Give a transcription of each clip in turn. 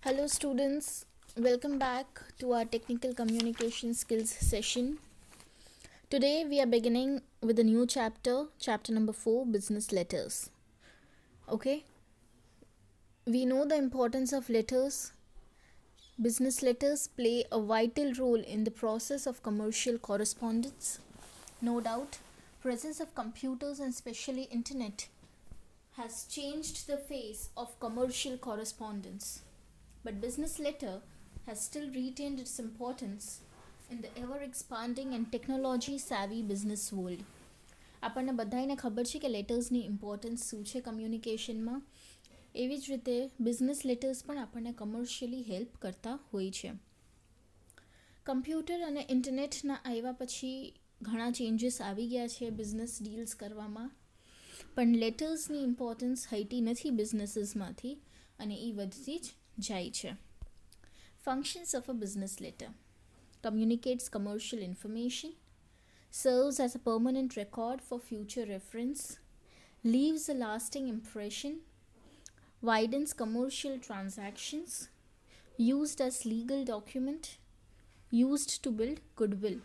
Hello, students. Welcome back to our technical communication skills session. Today, we are beginning with a new chapter number 4, business letters. Okay, we know the importance of letters. Business letters play a vital role in the process of commercial correspondence. No doubt, presence of computers and especially internet has changed the face of commercial correspondence. But business letter has still retained its importance in the ever expanding and technology savvy business world. આપણને બધાને ખબર છે કે લેટર્સની importance શું છે કમ્યુનિકેશનમાં. એવી જ રીતે બિઝનેસ લેટર્સ પણ આપણને કમર્શિયલી હેલ્પ કરતા હોય છે. કમ્પ્યુટર અને ઇન્ટરનેટના આવ્યા પછી ઘણા ચેન્જીસ આવી ગયા છે બિઝનેસ ડીલ્સ કરવામાં, પણ લેટર્સની ઇમ્પોર્ટન્સ હટી નથી બિઝનેસીસમાંથી અને એ વધતી જ જાય છે. Functions of a business letter: communicates commercial information, serves as a permanent record for future reference, leaves a lasting impression, widens commercial transactions, used as legal document, used to build goodwill.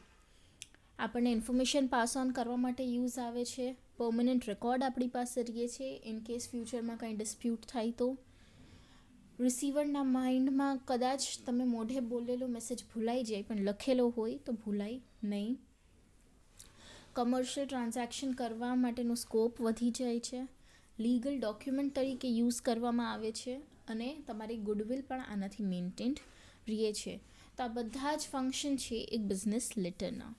આપણને information pass on કરવા માટે use આવે છે. Permanent record આપણી પાસે રહીએ છે in case ફ્યુચરમાં કંઈ ડિસ્પ્યુટ થાય તો. રિસીવરના માઇન્ડમાં કદાચ તમે મોઢે બોલેલો મેસેજ ભૂલાઈ જાય પણ લખેલો હોય તો ભૂલાય નહીં. કમર્શિયલ ટ્રાન્ઝેક્શન કરવા માટેનો સ્કોપ વધી જાય છે. લીગલ ડોક્યુમેન્ટ તરીકે યુઝ કરવામાં આવે છે અને તમારી ગુડવિલ પણ આનાથી મેન્ટેન્ડ રહે છે. તો આ બધા જ ફંક્શન છે એક બિઝનેસ લેટરના.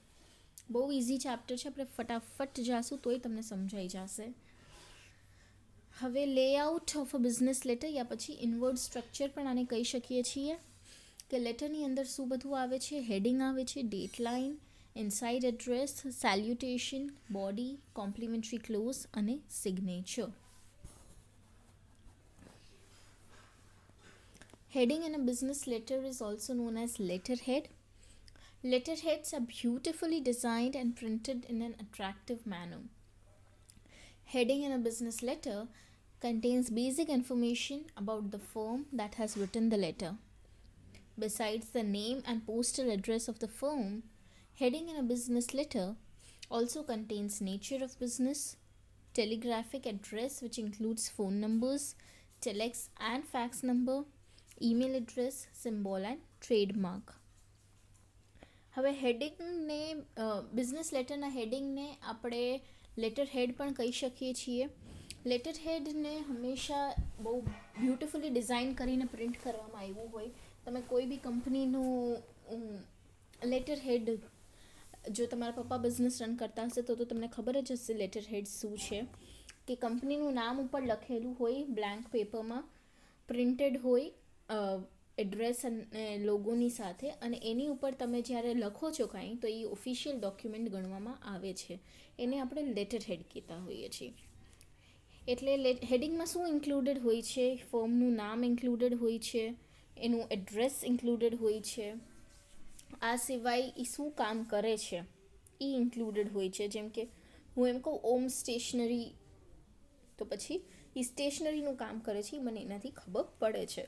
બહુ ઇઝી ચેપ્ટર છે, આપણે ફટાફટ જાશું તોય તમને સમજાઈ જશે. હવે layout of a business letter યા પછી ઇનવર્ડ સ્ટ્રક્ચર પણ આને કહી શકીએ છીએ કે લેટરની અંદર શું બધું આવે છે. હેડિંગ આવે છે, date line, inside address, salutation, body, complimentary close અને signature. Heading in a business letter is also known as letterhead. Letterheads are beautifully designed and printed in an attractive manner. Heading in a business letter contains basic information about the firm that has written the letter. Besides the name and postal address of the firm, heading in a business letter also contains nature of business, telegraphic address which includes phone numbers, telex and fax number, email address, symbol and trademark. હવે હેડિંગને business લેટરના હેડિંગને આપણે letter head પણ કહી શકીએ છીએ. Letter હેડને હંમેશા બહુ beautifully design કરીને print કરવામાં આવ્યું હોય. તમે કોઈ બી કંપનીનું લેટર હેડ, જો તમારા પપ્પા બિઝનેસ રન કરતા હશે તો તમને ખબર જ હશે લેટર હેડ શું છે. કે કંપનીનું નામ ઉપર લખેલું હોય બ્લેન્ક પેપરમાં, પ્રિન્ટેડ હોય એડ્રેસ અને લોગોની સાથે, અને એની ઉપર તમે જ્યારે લખો છો કાંઈ તો એ ઓફિશિયલ ડોક્યુમેન્ટ ગણવામાં આવે છે. એને આપણે લેટર હેડ કહેતા હોઈએ છીએ. એટલે હેડિંગમાં શું ઇન્ક્લુડેડ હોય છે? ફર્મનું નામ ઇન્ક્લુડેડ હોય છે, એનું એડ્રેસ ઇન્ક્લુડેડ હોય છે, આ સિવાય એ શું કામ કરે છે એ ઇન્ક્લુડેડ હોય છે. જેમ કે હું એમ કહું ઓમ સ્ટેશનરી, તો પછી એ સ્ટેશનરીનું કામ કરે છે મને એનાથી ખબર પડે છે.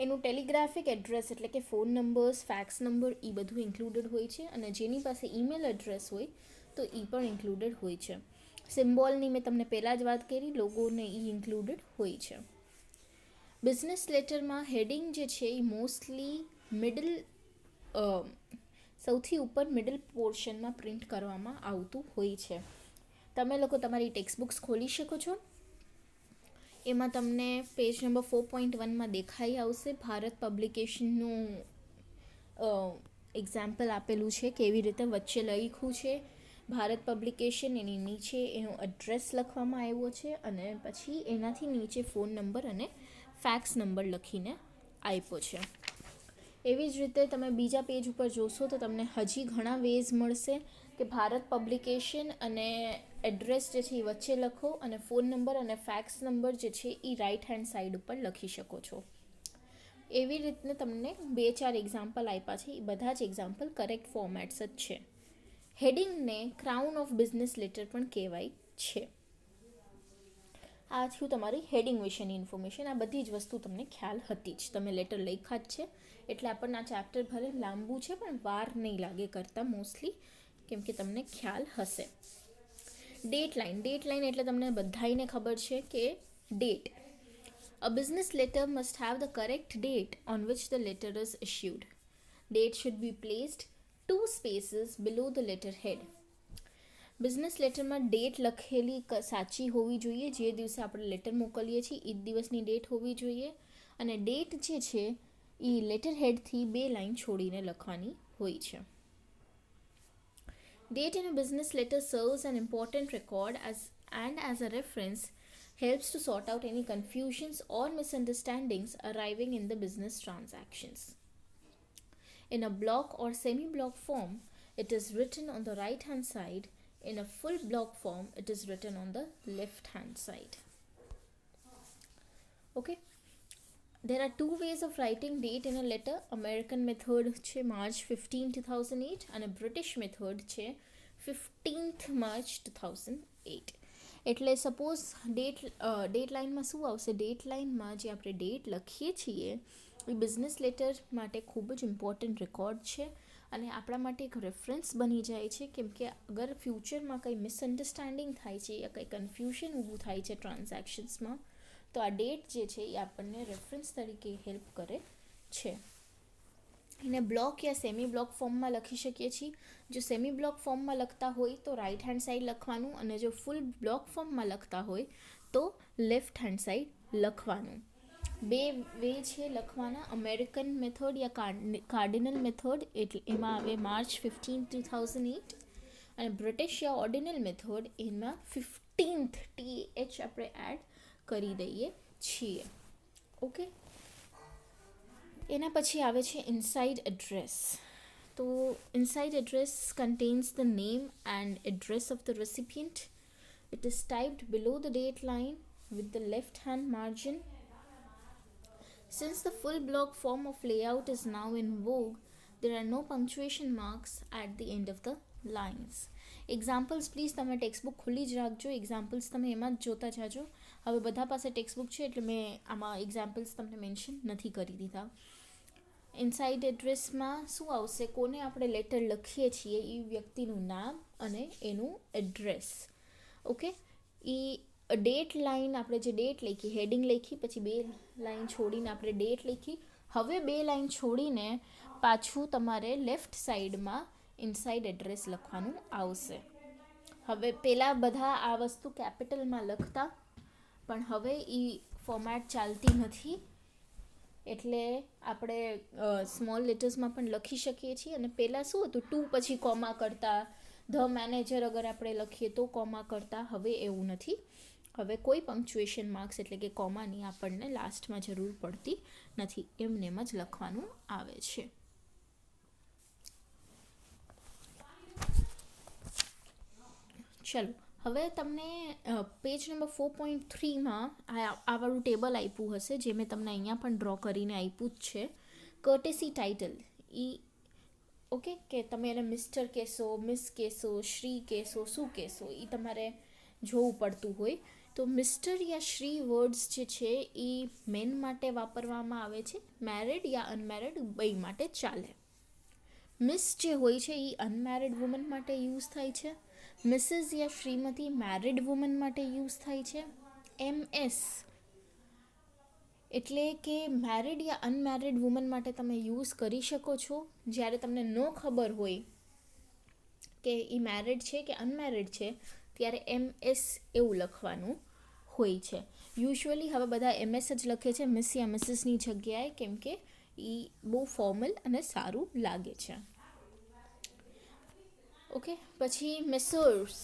એનું ટેલિગ્રાફિક એડ્રેસ એટલે કે ફોન નંબર્સ, ફેક્સ નંબર એ બધું ઇન્ક્લુડેડ હોય છે. અને જેની પાસે ઈમેલ એડ્રેસ હોય તો એ પણ ઇન્ક્લુડેડ હોય છે. સિમ્બોલની મેં તમને પહેલાં જ વાત કરી, લોગોને એ ઇન્ક્લુડેડ હોય છે. બિઝનેસ લેટરમાં હેડિંગ જે છે એ મોસ્ટલી મિડલ, સૌથી ઉપર મિડલ પોર્શનમાં પ્રિન્ટ કરવામાં આવતું હોય છે. તમે લોકો તમારી ટેક્સ્ટ બુક્સ ખોલી શકો છો. એમાં તમને પેજ નંબર 4.1માં દેખાઈ આવશે. ભારત પબ્લિકેશનનું એક્ઝામ્પલ આપેલું છે, કેવી રીતે વચ્ચે લખ્યું છે ભારત પબ્લિકેશન, એની નીચે એનો એડ્રેસ લખવામાં આવ્યો છે અને પછી એનાથી નીચે ફોન નંબર અને ફેક્સ નંબર લખીને આપ્યો છે. એવી જ રીતે તમે બીજા પેજ ઉપર જોશો તો તમને હજી ઘણા વેઝ મળશે કે ભારત પબ્લિકેશન અને એડ્રેસ જે છે એ વચ્ચે લખો અને ફોન નંબર અને ફેક્સ નંબર જે છે એ રાઇટ હેન્ડ સાઈડ ઉપર લખી શકો છો. એવી રીતને તમને 2-4 એક્ઝામ્પલ આપ્યા છે. એ બધા જ એક્ઝામ્પલ કરેક્ટ ફોર્મેટ્સ જ છે. હેડિંગને ક્રાઉન ઓફ બિઝનેસ લેટર પણ કહેવાય છે. આ થયું તમારી હેડિંગ વિશેની ઇન્ફોર્મેશન. આ બધી જ વસ્તુ તમને ખ્યાલ હતી જ, તમે લેટર લખ્યા જ છે એટલે આપણને આ ચેપ્ટર ભલે લાંબુ છે પણ વાર નહીં લાગે કરતાં મોસ્ટલી, કેમ કે તમને ખ્યાલ હશે. ડેટલાઇન એટલે તમને બધાઈને ખબર છે કે date. A business letter must have the correct date on which the letter is issued. Date should be placed 2 spaces below the letterhead. Business લેટરમાં ડેટ લખેલી સાચી હોવી જોઈએ, જે દિવસે આપણે લેટર મોકલીએ છીએ એ દિવસની ડેટ હોવી જોઈએ, અને ડેટ જે છે એ લેટર હેડથી 2 લાઈન છોડીને લખવાની હોય છે. Date in a business letter serves an important record as a reference, helps to sort out any confusions or misunderstandings arriving in the business transactions. In a block or semi-block form, it is written on the right-hand side. In a full block form, it is written on the left-hand side. Okay. There are 2 ways of writing date in a letter. American method છે March 15, 2008 અને British method છે 15th March 2008. એટલે suppose date લાઇનમાં શું આવશે, date લાઇનમાં જે આપણે ડેટ લખીએ છીએ એ બિઝનેસ લેટર માટે ખૂબ જ ઇમ્પોર્ટન્ટ રેકોર્ડ છે અને આપણા માટે એક રેફરન્સ બની જાય છે, કેમ કે અગર ફ્યુચરમાં કંઈ મિસઅન્ડરસ્ટેન્ડિંગ થાય છે યા કંઈ કન્ફ્યુઝન ઊભું થાય છે ટ્રાન્ઝેક્શન્સમાં, તો આ ડેટ જે છે એ આપણને રેફરન્સ તરીકે હેલ્પ કરે છે. એને બ્લોક યા સેમી બ્લોક ફોર્મમાં લખી શકીએ છીએ. જો સેમી બ્લોક ફોર્મમાં લખતા હોય તો રાઇટ હેન્ડ સાઈડ લખવાનું, અને જો ફૂલ બ્લોક ફોર્મમાં લખતા હોય તો લેફ્ટ હેન્ડ સાઈડ લખવાનું. 2 વે છે લખવાના, અમેરિકન મેથડ યા કાર્ડિનલ મેથડ, એટલે એમાં આવે March 15, 2008, અને બ્રિટિશ યા ઓર્ડિનલ મેથડ એમાં 15th TH આપણે એડ કરી દઈએ છીએ. ઓકે. એના પછી આવે છે ઇનસાઇડ એડ્રેસ. તો inside address contains the name and address of the recipient. It is typed below the date line with the left hand margin. Since the full block form of layout is now in vogue, there are no punctuation marks at the end of the lines. Examples please તમે textbook ખુલ્લી જ રાખજો, examples તમે એમાં જ જોતા જાજો. હવે બધા પાસે ટેક્સ્ટબુક છે એટલે મેં આમાં એક્ઝામ્પલ્સ તમને મેન્શન નથી કરી દીધા. ઇનસાઇડ એડ્રેસમાં શું આવશે, કોને આપણે લેટર લખીએ છીએ એ વ્યક્તિનું નામ અને એનું એડ્રેસ. ઓકે. એ ડેટ લાઇન, આપણે જે ડેટ લખી, હેડિંગ લખી, પછી 2 લાઇન છોડીને આપણે ડેટ લખી. હવે 2 લાઇન છોડીને પાછું તમારે લેફ્ટ સાઈડમાં ઇનસાઇડ એડ્રેસ લખવાનું આવશે. હવે પહેલાં બધા આ વસ્તુ કેપિટલમાં લખતા, પણ હવે એ ફોર્મેટ ચાલતી નથી, એટલે આપણે સ્મોલ લેટર્સમાં પણ લખી શકીએ છીએ. અને પહેલાં શું હતું, 2 પછી કોમા કરતા, ધ મેનેજર અગર આપણે લખીએ તો કોમા કરતા. હવે એવું નથી, હવે કોઈ પંક્ચ્યુએશન માર્ક્સ એટલે કે કોમાની આપણને લાસ્ટમાં જરૂર પડતી નથી, એમને એમ જ લખવાનું આવે છે. ચલો, હવે તમને પેજ નંબર 4.3માં આવાળું ટેબલ આપ્યું હશે, જે મેં તમને અહીંયા પણ ડ્રો કરીને આપ્યું જ છે. કર્ટેસી ટાઇટલ, ઓકે, કે તમે એને મિસ્ટર કહેશો, મિસ કહેશો, શ્રી કહેશો, શું કહેશો, એ તમારે જોવું પડતું હોય. તો મિસ્ટર યા શ્રી વર્ડ્સ જે છે એ મેન માટે વાપરવામાં આવે છે, મેરિડ યા અનમેરિડ બંને માટે ચાલે. મિસ જે હોય છે એ અનમેરિડ વુમન માટે યુઝ થાય છે, મિસિસ યા શ્રીમતી મેરિડ વુમન માટે યુઝ થાય છે. MS એટલે કે મેરિડ યા અનમેરિડ વુમન માટે તમે યુઝ કરી શકો છો. જ્યારે તમને ન ખબર હોય કે એ મેરિડ છે કે અનમેરિડ છે, ત્યારે MS એવું લખવાનું હોય છે. યુઝ્યુઅલી હવે બધા MS જ લખે છે મિસ યા મિસિસની જગ્યાએ, કેમ કે એ બહુ ફોર્મલ અને સારું લાગે છે. ઓકે. પછી મિસર્સ,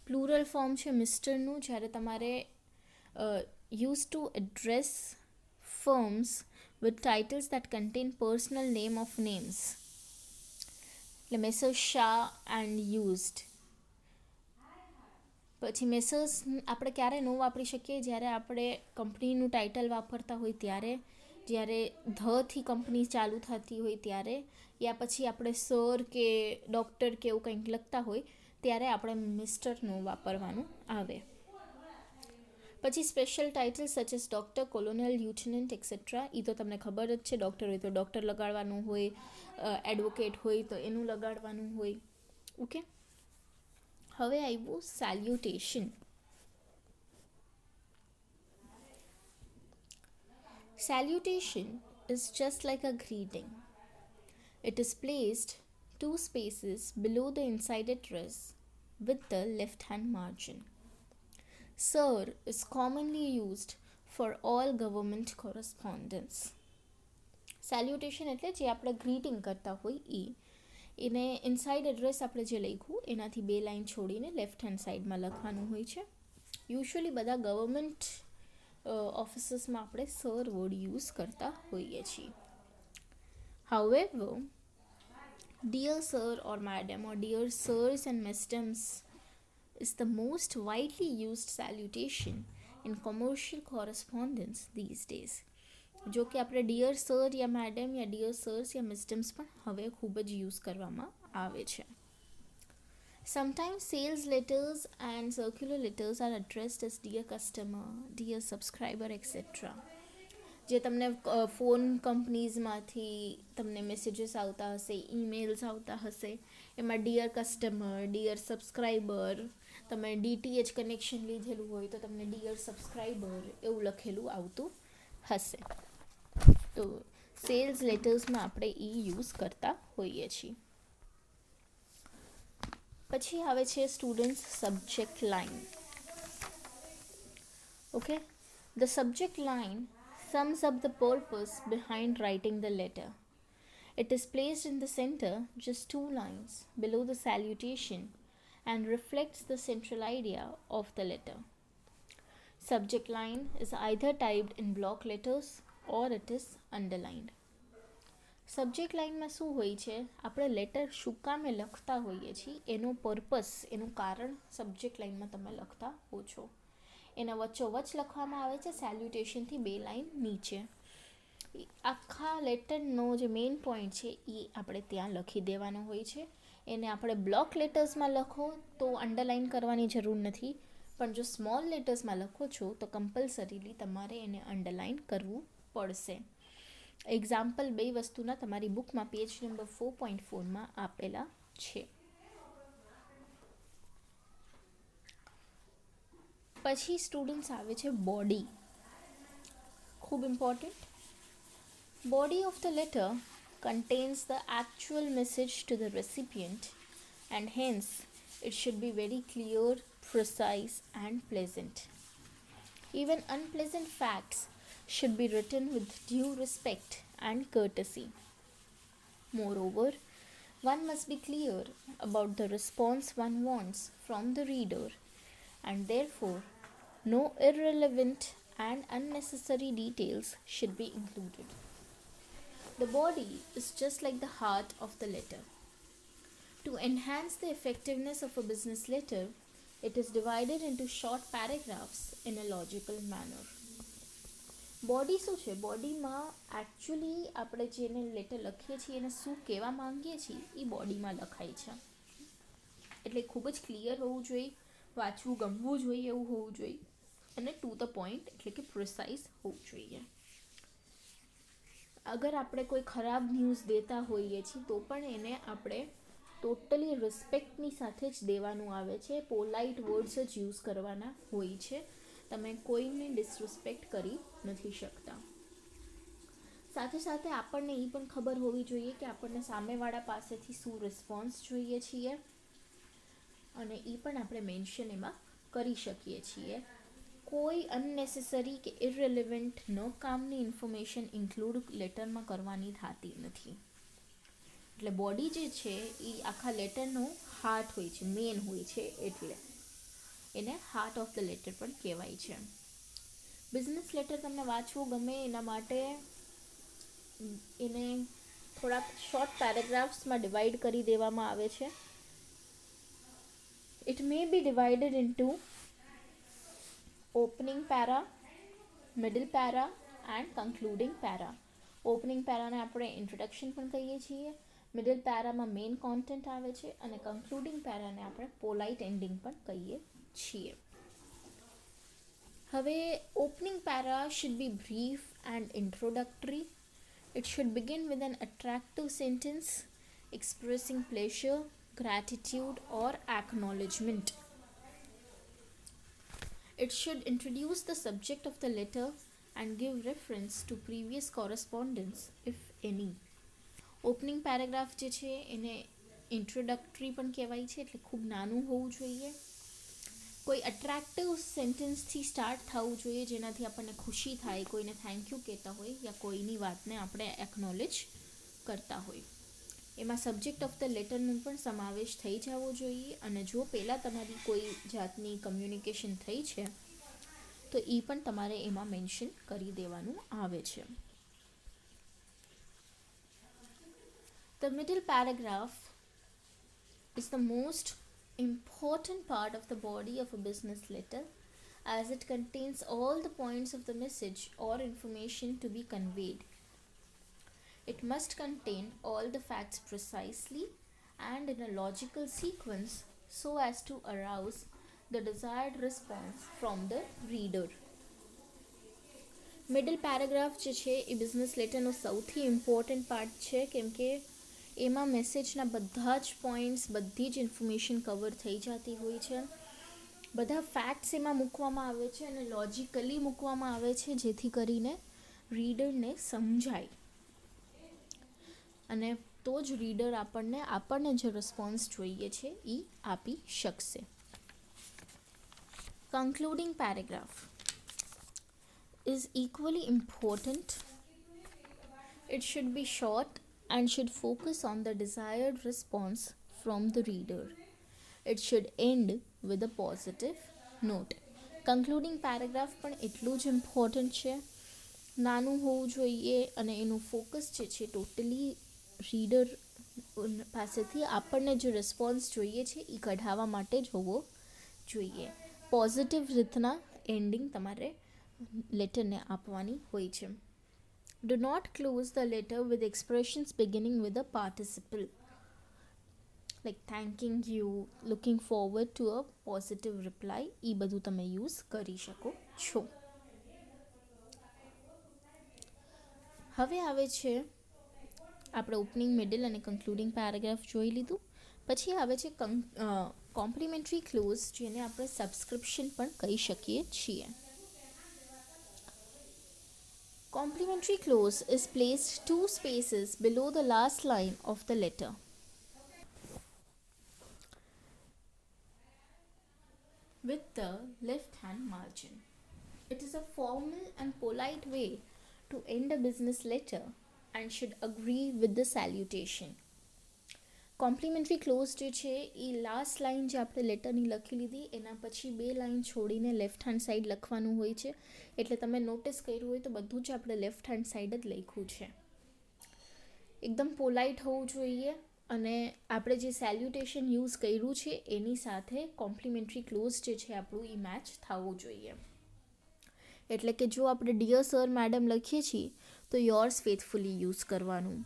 પ્લુરલ ફોર્મ છે મિસ્ટરનું. જ્યારે તમારે use to address firms with titles that contain personal name of names, એટલે મેસર્સ શાહ એન્ડ યુઝડ. પછી મેસર્સ આપણે ક્યારે ન વાપરી શકીએ, જ્યારે આપણે કંપનીનું ટાઇટલ વાપરતા હોય ત્યારે, જ્યારે ધથી કંપની ચાલુ થતી હોય ત્યારે, યા પછી આપણે સર કે ડૉક્ટર કે એવું કંઈક લખતા હોય ત્યારે આપણે મિસ્ટરનું વાપરવાનું આવે. પછી special title such as doctor, colonel, lieutenant etcetera, એ તો તમને ખબર જ છે. ડૉક્ટર હોય તો ડૉક્ટર લગાડવાનું હોય, એડવોકેટ હોય તો એનું લગાડવાનું હોય. ઓકે, હવે આવ્યું સેલ્યુટેશન. Salutation is just like a greeting. It is placed 2 spaces below the inside address with the left hand margin. Sir is commonly used for all government correspondence. Salutation એટલે જે આપણે ગ્રીટિંગ કરતા હોય એને ઇનસાઇડ એડ્રેસ આપણે જે લખ્યું એનાથી 2 લાઇન છોડીને લેફ્ટ હેન્ડ સાઈડમાં લખવાનું હોય છે. યુઝ્યુઅલી બધા ગવર્મેન્ટ ઓફિસીસમાં આપણે સર વર્ડ યુઝ કરતા હોઈએ છીએ. However, dear sir or madam or dear sirs and mesdames is the most widely used salutation in commercial correspondence these days. જો કે આપણે ડિયર સર યા મેડમ યા ડિયર સર્સ યા મિસ્ટમ્સ પણ હવે ખૂબ જ યુઝ કરવામાં આવે છે. Sometimes sales letters and circular letters are addressed as dear customer, dear subscriber, etc. જે તમને ફોન કંપનીઝમાંથી તમને મેસેજીસ આવતા હશે, ઈમેલ્સ આવતા હશે, એમાં ડિયર કસ્ટમર, ડિયર સબસ્ક્રાઈબર, તમે DTH કનેક્શન લીધેલું હોય તો તમને ડિયર સબસ્ક્રાઈબર એવું લખેલું આવતું હશે. તો સેલ્સ લેટર્સમાં આપણે યુઝ કરતા હોઈએ છીએ. પછી આવે છે students subject line. Okay, the subject line sums up the purpose behind writing the letter. It is placed in the center, just 2 lines below the salutation, and reflects the central idea of the letter. Subject line is either typed in block letters or it is underlined. Subject લાઇનમાં શું હોય છે, આપણે letter શું કામે લખતા હોઈએ છીએ એનો પર્પસ, એનું કારણ સબ્જેક્ટ લાઇનમાં તમે લખતા હો છો. એના વચ્ચોવચ્ચ લખવામાં આવે છે સેલ્યુટેશનથી 2 લાઇન નીચે. આખા લેટરનો જે મેઇન પોઈન્ટ છે એ આપણે ત્યાં લખી દેવાનો હોય છે. એને આપણે બ્લોક લેટર્સમાં લખો તો અંડરલાઇન કરવાની જરૂર નથી, પણ જો સ્મોલ લેટર્સમાં લખો છો તો કમ્પલસરીલી તમારે એને અંડરલાઇન કરવું પડશે. એક્ઝામ્પલ 2 વસ્તુના તમારી બુકમાં પેજ નંબર 4.4માં આપેલા છે. પછી સ્ટુડન્ટ્સ આવે છે બોડી. ખૂબ important. Body of the letter contains the actual message to the recipient and hence it should be very clear, precise and pleasant. Even unpleasant facts should be written with due respect and courtesy. Moreover, one must be clear about the response one wants from the reader and therefore no irrelevant and unnecessary details should be included. The body is just like the heart of the letter. To enhance the effectiveness of a business letter, it is divided into short paragraphs in a logical manner. Body શું છે, બોડીમાં actually આપણે જેને letter લખીએ છીએ એને શું કહેવા માંગીએ છીએ એ બોડીમાં લખાય છે. એટલે ખૂબ જ ક્લિયર હોવું જોઈએ, વાંચવું ગમવું જોઈએ એવું હોવું જોઈએ, અને ટુ ધ પોઈન્ટ એટલે કે પ્રિસાઇઝ હોવું જોઈએ. અગર આપણે કોઈ ખરાબ ન્યૂઝ દેતા હોઈએ છીએ તો પણ એને આપણે ટોટલી રિસ્પેક્ટની સાથે જ દેવાનું આવે છે. પોલાઇટ વર્ડ્સ જ યુઝ કરવાના હોય છે. તમે કોઈને ડિસરિસ્પેક્ટ કરી નથી શકતા. સાથે સાથે આપણને એ પણ ખબર હોવી જોઈએ કે આપણને સામેવાળા પાસેથી શું રિસ્પોન્સ જોઈએ છીએ, અને એ પણ આપણે મેન્શન એમાં કરી શકીએ છીએ. કોઈ અનનેસેસરી કે ઇરરિલેવન્ટ ન કામની ઇન્ફોર્મેશન ઇન્ક્લુડ લેટરમાં કરવાની થતી નથી. એટલે બોડી જે છે એ આખા લેટરનો હાર્ટ હોય છે, મેન હોય છે, એટલે એને હાર્ટ ઓફ ધ લેટર પણ કહેવાય છે. બિઝનેસ લેટર તમને વાંચવું ગમે એના માટે એને થોડાક શોર્ટ પેરેગ્રાફ્સમાં ડિવાઈડ કરી દેવામાં આવે છે. It may be divided into opening para, middle para and concluding para. Opening પેરાને આપણે ઇન્ટ્રોડક્શન પણ કહીએ છીએ, મિડલ પેરામાં મેઇન કોન્ટેન્ટ આવે છે અને કન્ક્લુડિંગ પેરાને આપણે પોલાઇટ એન્ડિંગ પણ કહીએ છીએ. હવે opening para should be brief and introductory. It should begin with an attractive sentence expressing pleasure, gratitude, or acknowledgement. It should introduce the subject of the letter and give reference to previous correspondence, if any. Opening paragraph જે છે એને introductory પણ કહેવાય છે, એટલે ખૂબ નાનું હોવું જોઈએ. કોઈ અટ્રેક્ટિવ સેન્ટેન્સથી સ્ટાર્ટ થવું જોઈએ જેનાથી આપણને ખુશી થાય, કોઈને થેન્ક યુ કહેતા હોય યા કોઈની વાતને આપણે એકનોલેજ કરતા હોય. એમાં સબ્જેક્ટ ઓફ ધ લેટરનું પણ સમાવેશ થઈ જવો જોઈએ, અને જો પહેલાં તમારી કોઈ જાતની કમ્યુનિકેશન થઈ છે તો એ પણ તમારે એમાં મેન્શન કરી દેવાનું આવે છે. The middle paragraph is the most important part of the body of a business letter, as it contains all the points of the message or information to be conveyed. It must contain all the facts precisely and in a logical sequence so as to arouse the desired response from the reader. Middle paragraph જે છે એ business લેટરનો સૌથી important part છે, કેમ કે એમાં મેસેજના બધા જ points, બધી જ ઇન્ફોર્મેશન કવર થઈ જતી હોય છે. બધા ફેક્ટ્સ એમાં મૂકવામાં આવે છે અને લોજિકલી મૂકવામાં આવે છે, જેથી કરીને રીડરને સમજાય, અને તો જ રીડર આપણને જે રિસ્પોન્સ જોઈએ છે એ આપી શકશે. Concluding paragraph is equally important. It should be short and should focus on the desired response from the reader. It should end with a positive note. Concluding paragraph પણ એટલું જ ઇમ્પોર્ટન્ટ છે. નાનું હોવું જોઈએ અને એનું ફોકસ જે છે ટોટલી રીડર પાસેથી આપણને જે રિસ્પોન્સ જોઈએ છે એ કઢાવવા માટે જ હોવો જોઈએ. પોઝિટિવ રીતના એન્ડિંગ તમારે લેટરને આપવાની હોય છે. Do not close the letter with expressions beginning with a participle, like thanking you, looking forward to a positive reply. એ બધું તમે યુઝ કરી શકો છો. હવે આવે છે આપણે ઓપનિંગ, મિડલ અને કન્ક્લુડિંગ પેરેગ્રાફ જોઈ લીધું. પછી આવે છે કોમ્પ્લિમેન્ટરી ક્લોઝ, જેને આપણે સબસ્ક્રિપ્શન પણ કહી શકીએ છીએ. Complimentary clause is placed 2 spaces below the last line of the letter. With the left hand margin. It is a formal and polite way to end a business letter and should agree with the salutation. Complimentary close જે છે એ last line જે આપણે લેટરની લખી લીધી એના પછી 2 line છોડીને left hand side લખવાનું હોય છે. એટલે તમે નોટિસ કર્યું હોય તો બધું જ આપણે લેફ્ટ હેન્ડ સાઈડ જ લખ્યું છે. એકદમ પોલાઇટ હોવું જોઈએ, અને આપણે જે સેલ્યુટેશન યુઝ કર્યું છે એની સાથે કોમ્પ્લિમેન્ટરી ક્લોઝ જે છે આપણું એ મેચ થવું જોઈએ. એટલે કે જો આપણે ડિયર સર મેડમ લખીએ છીએ તો યોર્સ ફેથફુલી યુઝ કરવાનું.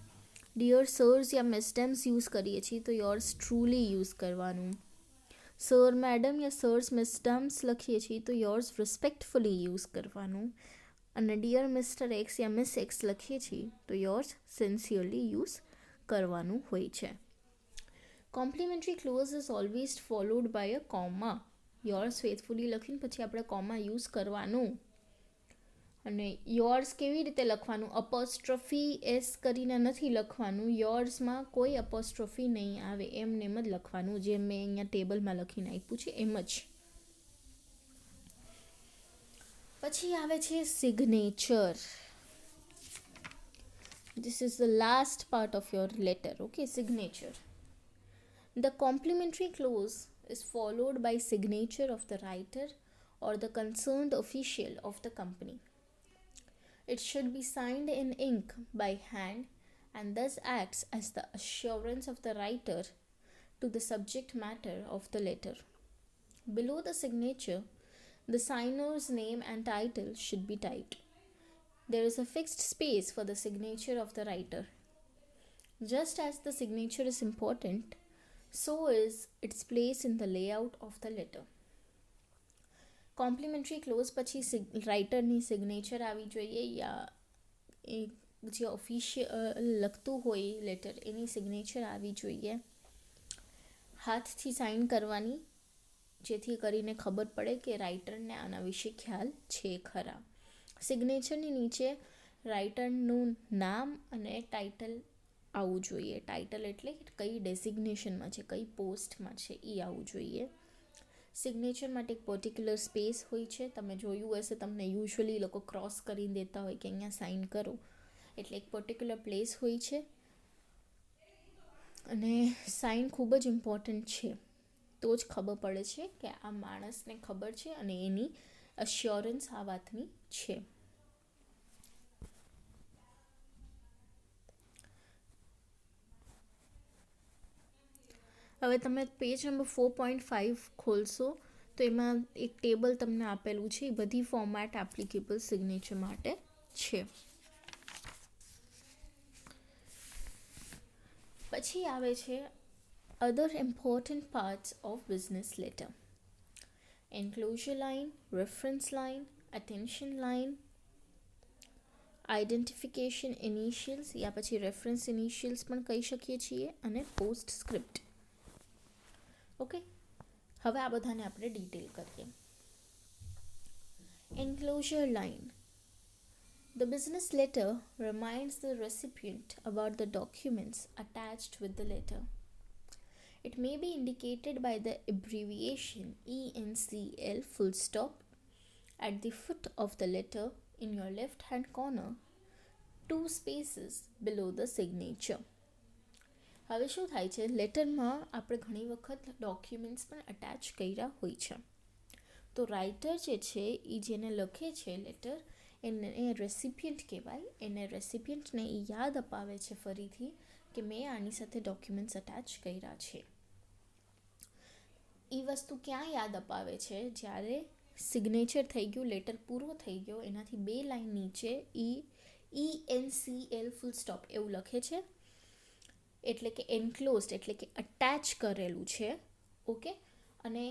ડિયર સર્સ યા મિસ્ટેમ્સ યુઝ કરીએ છીએ તો યોર્સ ટ્રુલી યુઝ કરવાનું. સર મેડમ યા સર્સ મિસ્ટેમ્સ લખીએ છીએ તો યોર્સ રિસ્પેક્ટફુલી યુઝ કરવાનું. અને ડિયર મિસ્ટર એક્સ યા મિસ એક્સ લખીએ છીએ તો યોર્સ સિન્સિયરલી યુઝ કરવાનું હોય છે. Complimentary close is always followed by a comma. Yours faithfully લખીને પછી આપણે કોમા યુઝ કરવાનું. અને યોર્સ કેવી રીતે લખવાનું? અપોસ્ટ્રોફી એસ કરીને નથી લખવાનું. યોર્સમાં કોઈ અપોસ્ટ્રોફી નહીં આવે, એમને એમ જ લખવાનું, જેમ મેં અહીંયા ટેબલમાં લખીને આપ્યું છે એમ જ. પછી આવે છે signature. This is the last part of your letter, okay? Signature. The complimentary clause is followed by signature of the writer or the concerned official of the company. It should be signed in ink by hand and thus acts as the assurance of the writer to the subject matter of the letter. Below the signature, the signer's name and title should be typed. There is a fixed space for the signature of the writer. Just as the signature is important, so is its place in the layout of the letter. Complimentary close પછી રાઇટરની signature આવી જોઈએ, યા એ જે official લખતું હોય letter એની signature આવી જોઈએ. હાથથી sign કરવાની, જેથી કરીને ખબર પડે કે રાઇટરને આના વિશે ખ્યાલ છે ખરા. સિગ્નેચરની નીચે રાઇટરનું નામ અને ટાઇટલ આવવું જોઈએ. ટાઇટલ એટલે કઈ ડેઝિગ્નેશનમાં છે, કઈ પોસ્ટમાં છે એ આવવું જોઈએ. સિગ્નેચર માટે એક પર્ટિક્યુલર સ્પેસ હોય છે. તમે જોયું હશે, તમને યુઝ્યુઅલી લોકો ક્રોસ કરી દેતા હોય કે અહીંયા સાઇન કરો, એટલે એક પર્ટિક્યુલર પ્લેસ હોય છે. અને સાઇન ખૂબ જ ઇમ્પોર્ટન્ટ છે, તો જ ખબર પડે છે કે આ માણસને ખબર છે અને એની અશ્યોરન્સ આ વાતની છે. હવે તમે પેજ નંબર 4.5 ખોલશો તો એમાં એક ટેબલ તમને આપેલું છે. એ બધી ફોર્મેટ એપ્લિકેબલ સિગ્નેચર માટે છે. પછી આવે છે other important parts of business letter. Enclosure line, reference line, attention line, identification initials યા પછી રેફરન્સ ઇનિશિયલ્સ પણ કહી શકીએ છીએ, અને પોસ્ટ સ્ક્રિપ્ટ. ઓકે, હવે આ બધાને આપણે ડિટેલ કરીએ. Enclosure line. The business letter reminds the recipient about the documents attached with the letter. It may be indicated by the abbreviation ENCL full stop at the foot of the letter in your left hand corner, 2 spaces below the signature. હવે શું થાય છે, લેટરમાં આપણે ઘણી વખત documents પણ attach કર્યા હોય છે. તો રાઇટર જે છે એ જેને લખે છે લેટર, એને રેસિપિયન્ટ કહેવાય. એને રેસિપિયન્ટને એ યાદ અપાવે છે ફરીથી કે મેં આની સાથે ડોક્યુમેન્ટ્સ અટેચ કર્યા છે. એ વસ્તુ ક્યાં યાદ અપાવે છે, જ્યારે સિગ્નેચર થઈ ગયું, લેટર પૂરો થઈ ગયો, એનાથી 2 લાઇન નીચે ENCL ફૂલ સ્ટોપ એવું લખે છે, એટલે કે એન્ક્લોઝડ એટલે કે અટેચ કરેલું છે. ઓકે, અને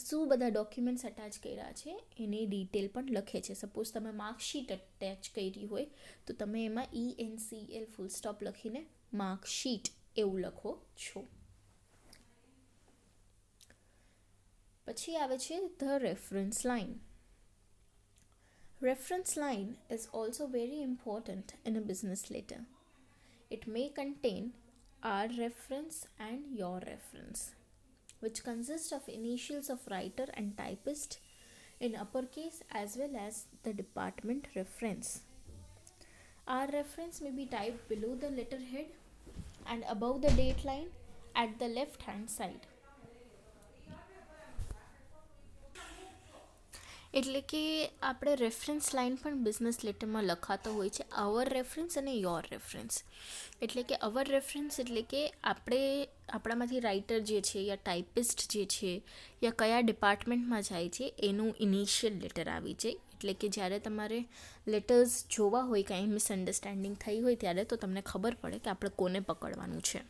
શું બધા ડોક્યુમેન્ટ્સ અટેચ કર્યા છે એની ડિટેલ પણ લખે છે. સપોઝ તમે માર્કશીટ અટેચ કરી હોય તો તમે એમાં ENCL ફૂલ સ્ટોપ લખીને માર્કશીટ એવું લખો છો. પછી આવે છે the reference line. Reference line is also very important in a business letter. It may contain our reference and your reference, which consists of initials of writer and typist in uppercase as well as the department reference. Our reference may be typed below the letterhead and above the date line at the left hand side. એટલે કે આપણે reference line પણ business લેટરમાં લખાતો હોય છે, અવર reference અને your reference. એટલે કે અવર reference એટલે કે આપણામાંથી રાઇટર જે છે યા ટાઈપિસ્ટ જે છે યા કયા ડિપાર્ટમેન્ટમાં જાય છે એનું ઇનિશિયલ લેટર આવી જાય. એટલે કે જ્યારે તમારે લેટર્સ જોવા હોય, કાંઈ મિસઅન્ડરસ્ટેન્ડિંગ થઈ હોય ત્યારે તો તમને ખબર પડે કે આપણે કોને પકડવાનું છે.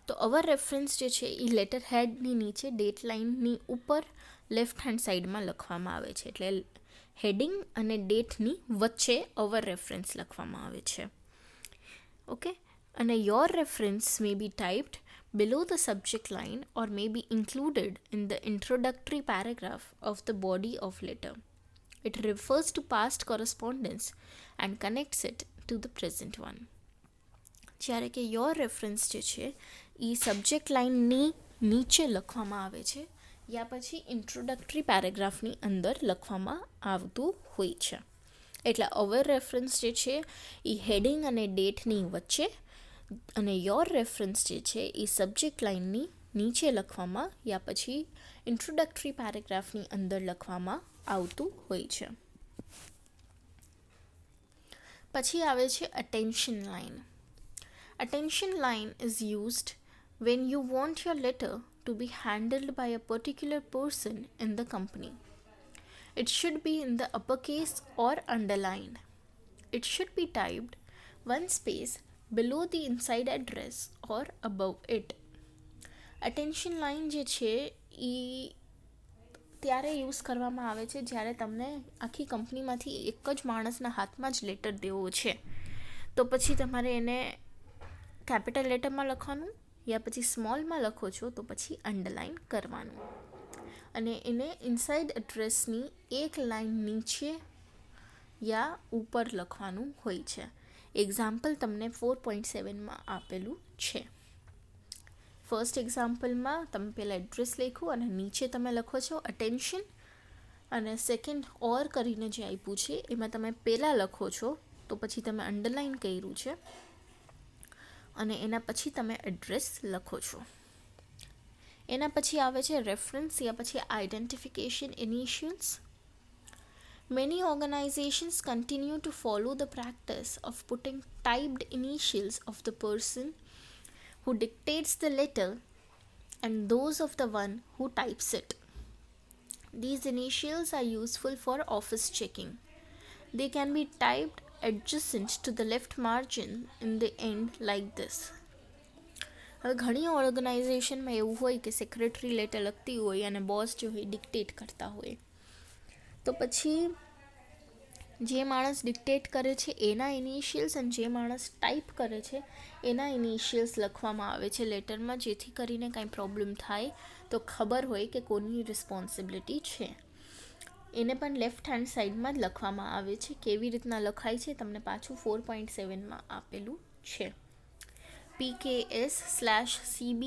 તો અવર રેફરન્સ જે છે એ લેટર હેડની નીચે ડેટ લાઇનની ઉપર લેફ્ટ હેન્ડ સાઈડમાં લખવામાં આવે છે. એટલે હેડિંગ અને ડેટની વચ્ચે અવર રેફરન્સ લખવામાં આવે છે. ઓકે, અને your reference may be typed below the subject line or may be included in the introductory paragraph of the body of letter. It refers to past correspondence and connects it to the present one. જ્યારે કે your reference જે છે એ subject લાઇનની નીચે લખવામાં આવે છે યા પછી ઇન્ટ્રોડક્ટરી પેરેગ્રાફની અંદર લખવામાં આવતું હોય છે. એટલે અવર રેફરન્સ જે છે એ હેડિંગ અને ડેટની વચ્ચે, અને યોર રેફરન્સ જે છે એ સબ્જેક્ટ લાઇનની નીચે લખવામાં યા પછી ઇન્ટ્રોડક્ટરી પેરેગ્રાફની અંદર લખવામાં આવતું હોય છે. પછી આવે છે attention line. Attention line is used when you want your letter to be handled by a particular person in the company. It should be in the uppercase or underlined. It should be typed 1 space below the inside address or above it. Attention line જે છે એ ત્યારે use કરવામાં આવે છે જ્યારે તમને આખી કંપનીમાંથી એક જ માણસના હાથમાં જ લેટર દેવો છે. તો પછી તમારે એને કેપિટલ લેટરમાં લખવાનું, યા પછી સ્મોલમાં લખો છો તો પછી અંડરલાઇન કરવાનું, અને એને ઇનસાઇડ એડ્રેસની એક લાઇન નીચે યા ઉપર લખવાનું હોય છે. એક્ઝામ્પલ તમને 4.7માં આપેલું છે. ફર્સ્ટ એક્ઝામ્પલમાં તમે પહેલાં એડ્રેસ લખ્યું અને નીચે તમે લખો છો અટેન્શન, અને સેકન્ડ ઓર કરીને જે આપ્યું છે એમાં તમે પહેલાં લખો છો તો પછી તમે અંડરલાઇન કર્યું છે અને એના પછી તમે એડ્રેસ લખો છો. એના પછી આવે છે રેફરન્સ યા પછી identification ઇનિશિયલ્સ. Many organizations continue to follow the practice of putting typed initials of the person who dictates the letter and those of the one who types it. These initials are useful for office checking. They can be typed adjacent to the left margin in the end like this. હવે ઘણી ઓર્ગેનાઇઝેશનમાં એવું હોય કે secretary letter લખતી હોય અને boss જો હોય ડિક્ટેટ કરતા હોય, તો પછી જે માણસ ડિક્ટેટ કરે છે એના ઇનિશિયલ્સ અને જે માણસ ટાઈપ કરે છે એના ઇનિશિયલ્સ લખવામાં આવે છે લેટરમાં, જેથી કરીને કાંઈ પ્રોબ્લેમ થાય તો ખબર હોય કે કોની રિસ્પોન્સિબિલિટી છે. એને પણ લેફ્ટ હેન્ડ સાઈડમાં જ લખવામાં આવે છે. કેવી રીતના લખાય છે તમને પાછું 4.7માં આપેલું છે. PKS/CB,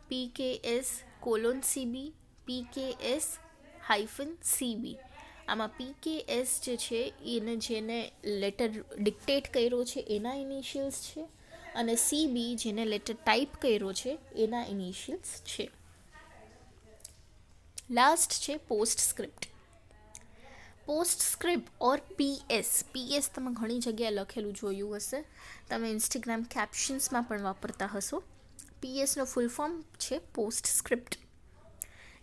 PKS:CB, PKS-CB. આમાં PKS જે છે એને જેને લેટર ડિક્ટેટ કર્યો છે એના ઇનિશિયલ્સ છે, અને CB જેને લેટર ટાઈપ કર્યો છે એના ઇનિશિયલ્સ છે. લાસ્ટ છે પોસ્ટસ્ક્રિપ્ટ. પોસ્ટસ્ક્રિપ્ટ ઓર PS તમે ઘણી જગ્યાએ લખેલું જોયું હશે, તમે ઇન્સ્ટાગ્રામ કેપ્શન્સમાં પણ વાપરતા હશો. PSનો ફૂલ ફોર્મ છે પોસ્ટસ્ક્રિપ્ટ.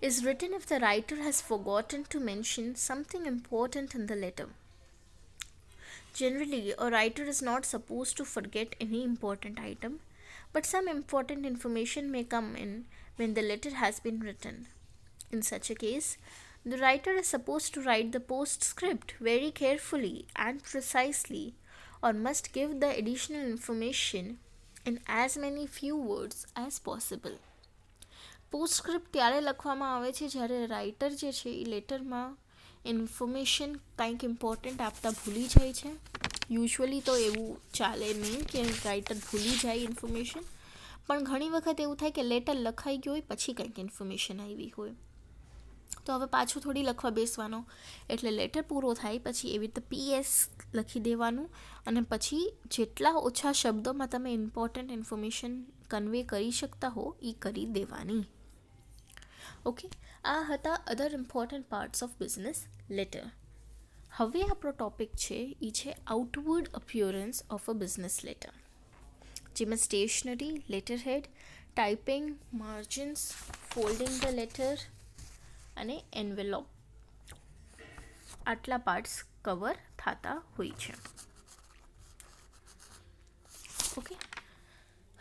Is written if the writer has forgotten to mention something important in the letter. Generally, a writer is not supposed to forget any important item, but some important information may come in when the letter has been written. In such a case, the writer is supposed to write the postscript very carefully and precisely, or must give the additional information in as many few words as possible. પોસ્ટસ્ક્રિપ્ટ ત્યારે લખવામાં આવે છે જ્યારે writer જે છે એ લેટરમાં information કંઈક important આપતા ભૂલી જાય છે. યુઝ્યુઅલી તો એવું ચાલે નહીં કે રાઇટર ભૂલી જાય ઇન્ફોર્મેશન, પણ ઘણી વખત એવું થાય કે લેટર લખાઈ ગયો હોય પછી કંઈક ઇન્ફોર્મેશન આવી હોય, તો હવે પાછું થોડી લખવા બેસવાનો, એટલે લેટર પૂરો થાય પછી એવી રીતે PS લખી દેવાનું, અને પછી જેટલા ઓછા શબ્દોમાં તમે ઇમ્પોર્ટન્ટ ઇન્ફોર્મેશન કન્વે કરી શકતા હો એ કરી દેવાની. ઓકે, આ હતા other important parts of business letter. હવે આપણો ટોપિક છે એ છે outward appearance of a business letter, જેમાં stationery, letter head, typing, margins, folding the letter અને એન્વેલોપ, આટલા પાર્ટ્સ કવર થતા હોય છે. ઓકે,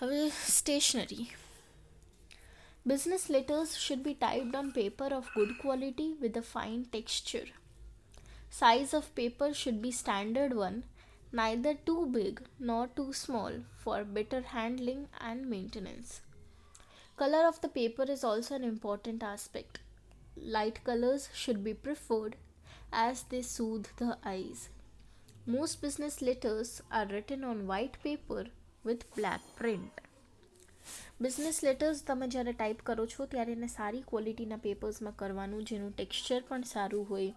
હવે stationery. Business letters should be typed on paper of good quality with a fine texture. Size of paper should be standard one, neither too big nor too small, for better handling and maintenance. Color of the paper is also an important aspect. Light colors should be preferred as they soothe the eyes. Most business letters are written on white paper with black print. Business letters તમે જ્યારે type કરો છો ત્યારે એને સારી ક્વોલિટીના પેપર્સમાં કરવાનું, જેનું texture પણ સારું હોય.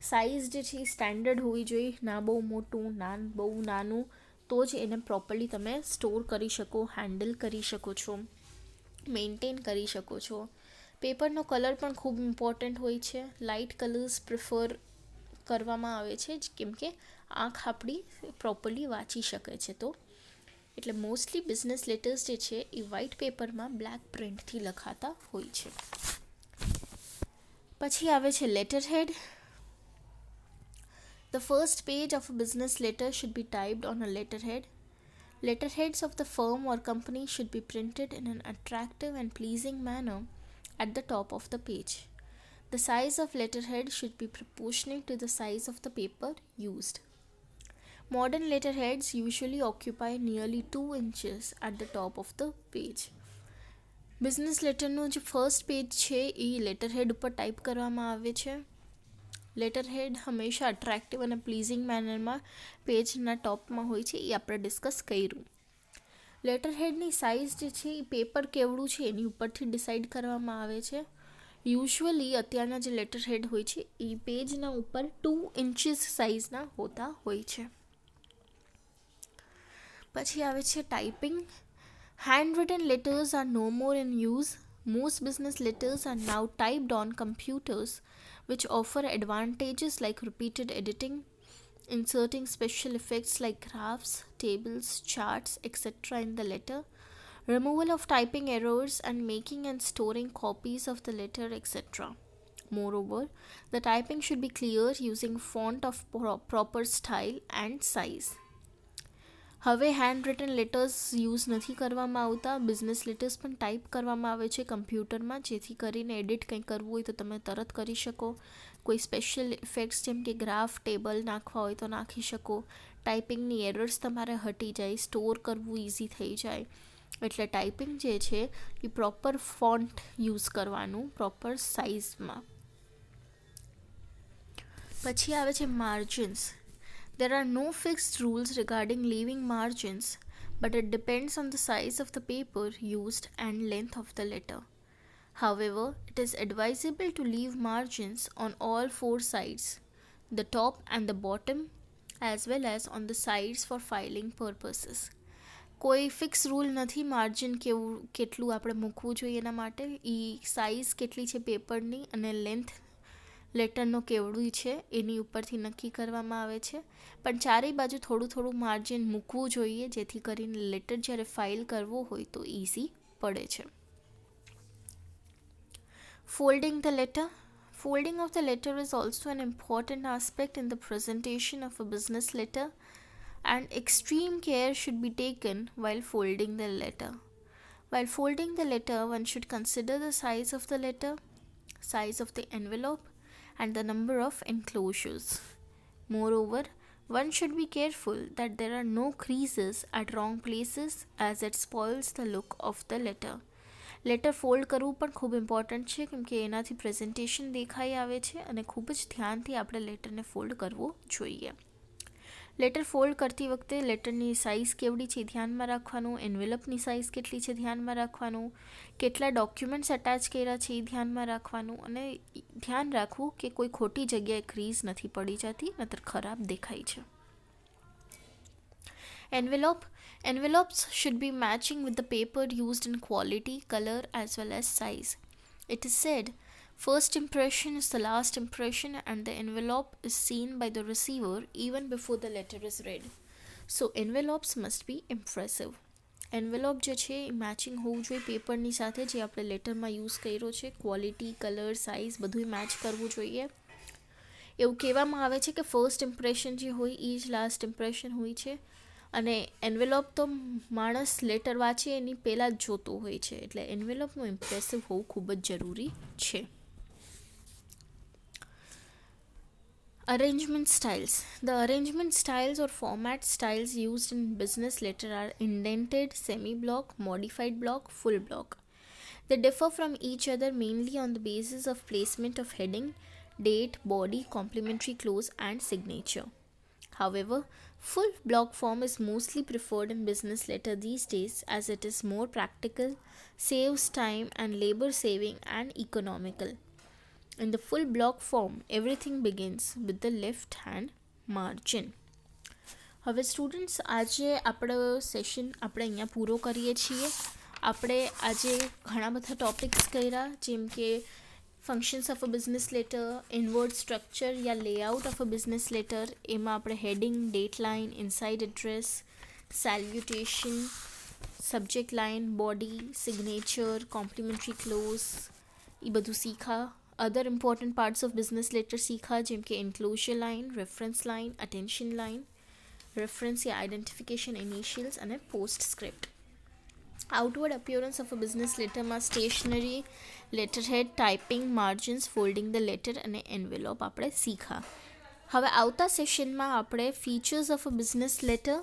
સાઇઝ જે છે એ સ્ટેન્ડર્ડ હોવી જોઈએ, ના બહુ મોટું ના બહુ નાનું, તો જ એને પ્રોપરલી તમે સ્ટોર કરી શકો, હેન્ડલ કરી શકો છો, મેન્ટેન કરી શકો છો. પેપરનો કલર પણ ખૂબ ઇમ્પોર્ટન્ટ હોય છે. લાઇટ કલર્સ પ્રિફર કરવામાં આવે છે કેમ કે આંખ આપણી પ્રોપરલી વાંચી શકે છે. તો એટલે મોસ્ટલી બિઝનેસ લેટર્સ જે છે એ વ્હાઇટ પેપરમાં બ્લેક પ્રિન્ટથી લખાતા હોય છે. પછી આવે છે letter head. The first page of a business letter should be typed on a letterhead. Letterheads of the firm or company should be printed in an attractive and pleasing manner at the top of the page. The size of letterhead should be proportionate to the size of the paper used. Modern letterheads usually occupy nearly 2 inches at the top of the page. Business લેટરનું જે first page છે એ લેટરહેડ ઉપર type કરવામાં આવે છે. લેટરહેડ હંમેશા attractive અને પ્લીઝિંગ મેનરમાં પેજના ટોપમાં હોય છે, એ આપણે ડિસ્કસ કર્યું. લેટરહેડની સાઇઝ જે છે એ પેપર કેવડું છે એની ઉપરથી ડિસાઇડ કરવામાં આવે છે. યુઝ્યુઅલી અત્યારના જે લેટરહેડ હોય છે એ પેજના ઉપર 2 ઇંચીસ સાઇઝના હોતા હોય છે. પછી આવે છે typing. Handwritten letters are no more in use. Most business letters are now typed on computers, which offer advantages like repeated editing, inserting special effects like graphs, tables, charts, etc. in the letter, removal of typing errors, and making and storing copies of the letter, etc. Moreover, the typing should be clear using font of proper style and size. હવે hand return letters use નથી કરવામાં આવતા. Business letters પણ type કરવામાં આવે છે કમ્પ્યુટરમાં, જેથી કરીને એડિટ કંઈ કરવું હોય તો તમે તરત કરી શકો. કોઈ સ્પેશિયલ ઇફેક્ટ્સ જેમ કે ગ્રાફ, ટેબલ નાખવા હોય તો નાખી શકો. ટાઈપિંગની એરર્સ તમારે હટી જાય, સ્ટોર કરવું ઇઝી થઈ જાય. એટલે ટાઈપિંગ જે છે એ પ્રોપર ફોન્ટ યુઝ કરવાનું, પ્રોપર સાઇઝમાં. પછી આવે છે margins. There are no fixed rules regarding leaving margins, but it depends on the size of the paper used and length of the letter. However, it is advisable to leave margins on all 4 sides, the top and the bottom, as well as on the sides for filing purposes. કોઈ fix rule નથી margin કેટલું આપણે મૂકવું જોઈએ એના માટે. એ size કેટલી છે પેપરની અને લેન્થ લેટરનો કેવડું છે એની ઉપરથી નક્કી કરવામાં આવે છે. પણ ચારેય બાજુ થોડું થોડું માર્જિન મૂકવું જોઈએ, જેથી કરીને લેટર જ્યારે ફાઇલ કરવો હોય તો ઇઝી પડે છે. Folding the letter. Folding of the letter is also an important aspect in the presentation of a business letter, and extreme care should be taken while folding the letter. While folding the letter, one should consider the size of the letter, size of the envelope, and the number of enclosures. Moreover, one should be careful that there are no creases at wrong places, as it spoils the look of the letter. Letter fold કરવું પણ ખૂબ important છે, કેમકે એનાથી presentation દેખાઈ આવે છે અને ખૂબ જ ધ્યાનથી આપણે લેટરને ફોલ્ડ કરવો જોઈએ. લેટર ફોલ્ડ કરતી વખતે લેટરની સાઇઝ કેવડી છે ધ્યાનમાં રાખવાનું, એન્વેલપની સાઇઝ કેટલી છે ધ્યાનમાં રાખવાનું, કેટલા ડોક્યુમેન્ટ્સ અટેચ કર્યા છે એ ધ્યાનમાં રાખવાનું, અને ધ્યાન રાખવું કે કોઈ ખોટી જગ્યાએ ક્રીઝ નથી પડી જતી, નહીતર ખરાબ દેખાય છે. Envelopes should be matching with the paper used in quality, color, as well as size. It is said, first impression is the last impression, and the envelope is seen by the receiver even before the letter is read. So envelopes must be impressive. Envelope જે છે એ matching હોવું જોઈએ પેપરની સાથે જે આપણે લેટરમાં use કર્યો છે. ક્વોલિટી, કલર, સાઇઝ બધું મેચ કરવું જોઈએ. એવું કહેવામાં આવે છે કે ફર્સ્ટ ઇમ્પ્રેશન જે હોય એ જ લાસ્ટ ઇમ્પ્રેશન હોય છે, અને એન્વેલોપ તો માણસ લેટર વાંચે એની પહેલાં જ જોતો હોય છે, એટલે એન્વેલોપનું ઇમ્પ્રેસિવ હોવું ખૂબ જ જરૂરી છે. Arrangement styles. The arrangement styles or format styles used in business letter are indented, semi-block, modified block, full block. They differ from each other mainly on the basis of placement of heading, date, body, complementary clause, and signature. However, full block form is mostly preferred in business letter these days, as it is more practical, saves time and labor saving, and economical. In the full block form, everything begins with the left hand margin. હવે students આજે આપણો session આપણે અહીંયા પૂરો કરીએ છીએ. આપણે આજે ઘણા બધા ટોપિક્સ કર્યા, જેમ કે functions of a business letter, inward structure યા layout of a business letter. એમાં આપણે heading, date line, inside address, salutation, subject line, body, signature, complimentary close એ બધું શીખા. Other important parts of business letter શીખા, જેમ કે enclosure line, reference line, attention line. Reference યા આઇડેન્ટિફિકેશન, ઇનિશિયલ્સ અને postscript. Outward appearance of a business લેટરમાં stationery, letter head, typing, margins, folding the letter અને એન્વેલોપ આપણે શીખા. હવે આવતા સેશનમાં આપણે features of a business letter,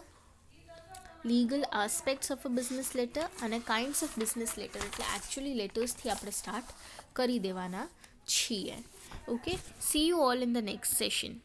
legal aspects of a business letter અને કાઇન્ડ્સ ઓફ બિઝનેસ લેટર એટલે actually લેટર્સથી આપણે સ્ટાર્ટ કરી દેવાના છીએ. Okay, C you all in the next session.